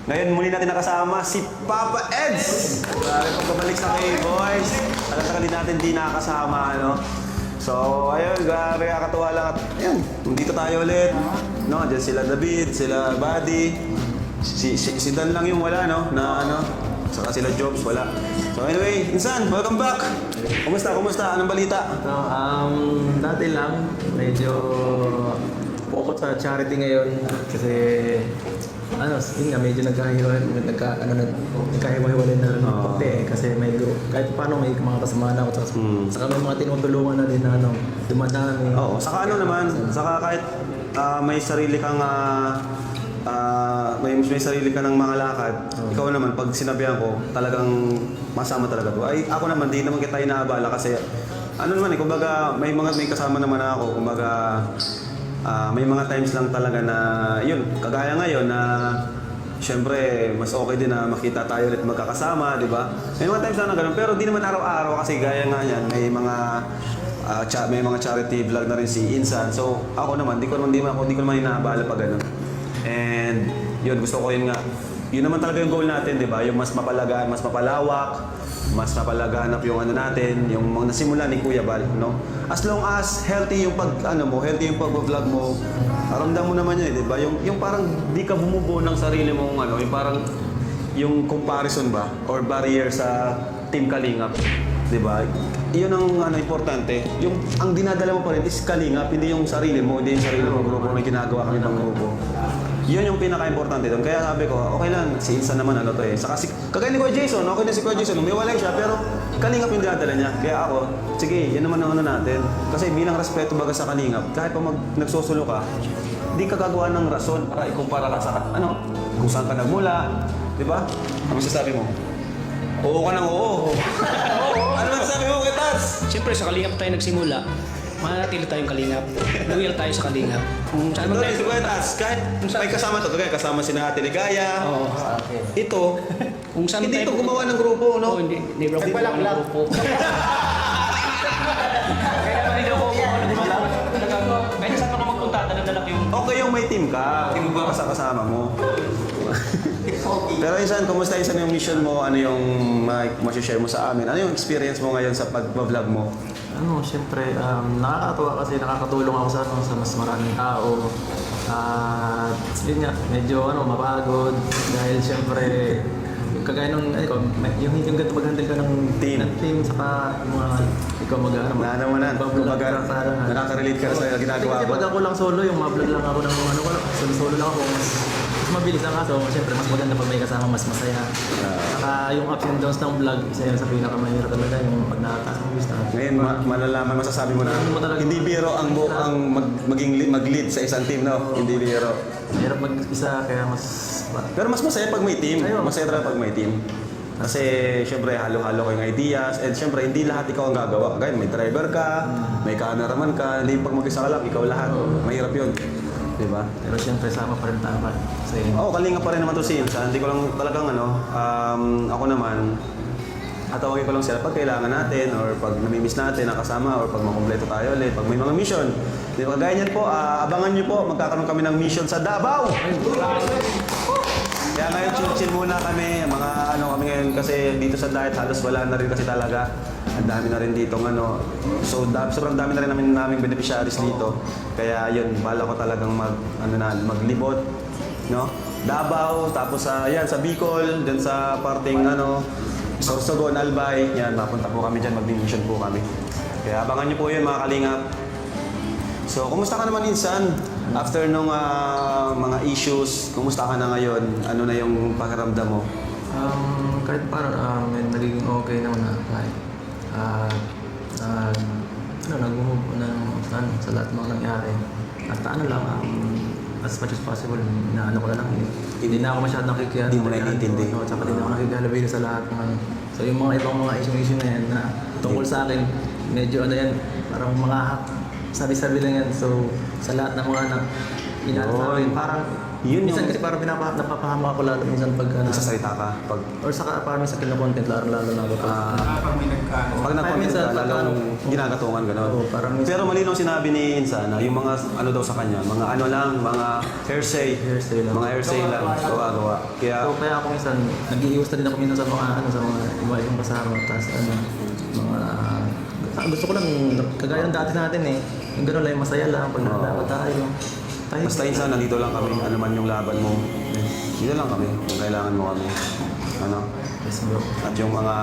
Ngayon muli natin nakasama si Papa Eds. Grabe pagkabalik sa K-Boys. Talaga din natin di nakakasama, ano. So, ayun, grabe kakatuwa lang at ayun, dito tayo ulit. No, diyan sila David, sila Buddy. Si Dan lang yung wala, no, na ano. Saka sila Jobs, wala. So anyway, Insan, welcome back. Kumusta? Anong balita? Dati lang, medyo focus sa charity ngayon kasi yun nga, medyo nagkahiwalay na rin ng konti kasi medyo kahit paano may mga kasama na ako saka may mga tinutulungan na din na dumadami. Oo, saka ano naman, saka kahit may sarili kang may sarili ka ng mga lakad, ikaw naman, pag sinabihan ko, talagang masama talaga to. Ay, ako naman, di naman kita inaabala kasi, ano naman kumbaga, may kasama naman ako, kumbaga, may mga times lang talaga na, yun, kagaya ngayon na, syempre, mas okay din na makita tayo ulit magkakasama, di ba? May mga times lang na ganun, pero di naman araw-araw kasi gaya nga yan, may mga charity vlog na rin si Insan. So, ako naman, di ko naman inaabala pag ganun. And yun, gusto ko yun nga. Yun naman talaga yung goal natin, di ba? Yung mas mapalagaan, mas mapalawak, mas mapalaganap yung ano natin, yung mga nasimula ni Kuya Bal, no? As long as healthy yung healthy yung pag-vlog mo, ramdam mo naman yun, di ba? Yung parang di ka bumubuo ng sarili mong yung parang yung comparison ba or barrier sa Team Kalingap, di ba? Iyon ang importante. Yung ang dinadala mo pa rin is Kalingap, hindi yung sarili mo, hindi yung sarili mo grupo na ginagawa kami ng grupo. Yun yung pinaka-importante doon. Kaya sabi ko, okay lang, si Insan naman Saka kagaya ni Kuya Jason, okay na si Kuya Jason, umiwalay siya, pero Kalingap yung dinadala niya. Kaya ako, sige, yan naman ang natin. Kasi bilang respeto baga sa Kalingap, kahit pa nagsusulo ka, di ka gagawa ng rason para ikumpara ka sa kung saan ka nagmula, di ba? Ano masasabi mo? Oo ka ng oo. Ano masasabi mo, Kitas? Siyempre, sa Kalingap tayo nagsimula. Manatili tayong Kalingap. Loyal tayo sa Kalingap. Kung saan Ito man rin, si Kuya Tas, kahit may kasama to, kasama si Ate Ligaya. Oo. Ito, Kung saan hindi ito tayo gumawa ng grupo, no? Oo, hindi bro. Nagpalakpak. Kaya naman hindi ako kahit saan ako magpunta, dala-dala ko yung... Okay yung may team ka, team ba kasama mo? Pero Insan, kumusta Insan yung mission mo? Ano yung masishare mo sa amin? Ano yung experience mo ngayon sa pag-vlog mo? Siyempre, nakakatuwa kasi nakakatulong ako sa mas maraming tao. Yun nga, medyo mapagod dahil siyempre kagaya nung yung ganito mag-handle ka ng team saka mga ikaw Kumbaga, nakaka-relate ka sa ginagawa kasi ko. pag ako lang solo, yung ma-vlog lang ako ng solo lang ako, mas mabilis ang kaso. Siyempre, mas maganda pag may kasama, mas masaya. Saka yung ups and downs ng vlog, isa yan sa pinakamahirap talaga, yung pag nakataas ang views na. Ngayon, malalaman, masasabi mo na hindi biro ang mag-lead sa isang team, no? Hindi biro. Mahirap mag-isa, kaya mas... Pero mas masaya pag may team. Masaya talaga pag may team. Kasi syempre halo-halo kayong ideas and syempre hindi lahat ikaw ang gagawa. Kaya may driver ka, may cameraman ka, hindi pag mag-isa ka lang, ikaw lahat. Mahirap yun. Diba? Pero siyempre, sama pa rin dapat sa inyo. Oo, Kalingap pa rin naman to si Insan. Hindi ko lang talagang ako naman, tatawagin ko lang sila pag kailangan natin or pag namimiss natin nakasama or pag makumpleto tayo ulit, pag may mga mission. Di ba? Gaya niyan po, abangan niyo po, magkakaroon kami ng mission sa Davao! Kaya ngayon, chill muna kami, mga kami ngayon kasi dito sa diet halos wala na rin kasi talaga. Ang dami na rin dito So, sobrang dami na rin naming beneficiaries dito. Kaya yun, bala ko talagang maglibot, no? Davao, tapos sa Bicol, dyan sa parting Sorsogon, Albay, yan, mapunta po kami dyan, mag-mission po kami. Kaya abangan niyo po yun mga Kalingap. So, kumusta ka naman Insan? After nung mga issues, kumusta ka na ngayon? Ano na yung pakiramdam mo? Kahit parang nagiging okay naman na kahit nag-move sa lahat ng nangyari. At as much as possible, inaano ko na lang. Hindi na ako masyadong nakikihan. Hindi mo na inintindi. Tsaka hindi na ako nakikihalabili sa lahat ng So yung mga ibang mga issue na yan na tungkol sa akin, medyo parang mga sabi-sabi lang yan. So sa lahat ng mga inaano sa akin, parang Yun Minsan yung kasi parang napapahama ako lalo minsan pag nagsasalita ka. Pag, or saka parang minsan kino-content lalo na ako. Pag may nagkano. pag nag-content minsan, ka, lalong ginagatungan gano'n. Oo, parang minsan- Pero malinaw sinabi ni Insan na yung mga ano daw sa kanya, mga ano lang, mga hearsay. Hearsay lang. Mga hearsay lang, gawa-gawa. Kaya, So kaya ako minsan, nag-iiwas na din ako minsan sa mga sa mga ibang kasama. Tapos mga gusto ko lang, kagaya ng dati natin eh. Yung gano'n lang, yung masaya lang, pag nakalaban tayo. basta Insan, nandito lang kami. Ano man yung laban mo. Dito lang kami. Kung kailangan mo kami. Ano? Yes bro. At yung mga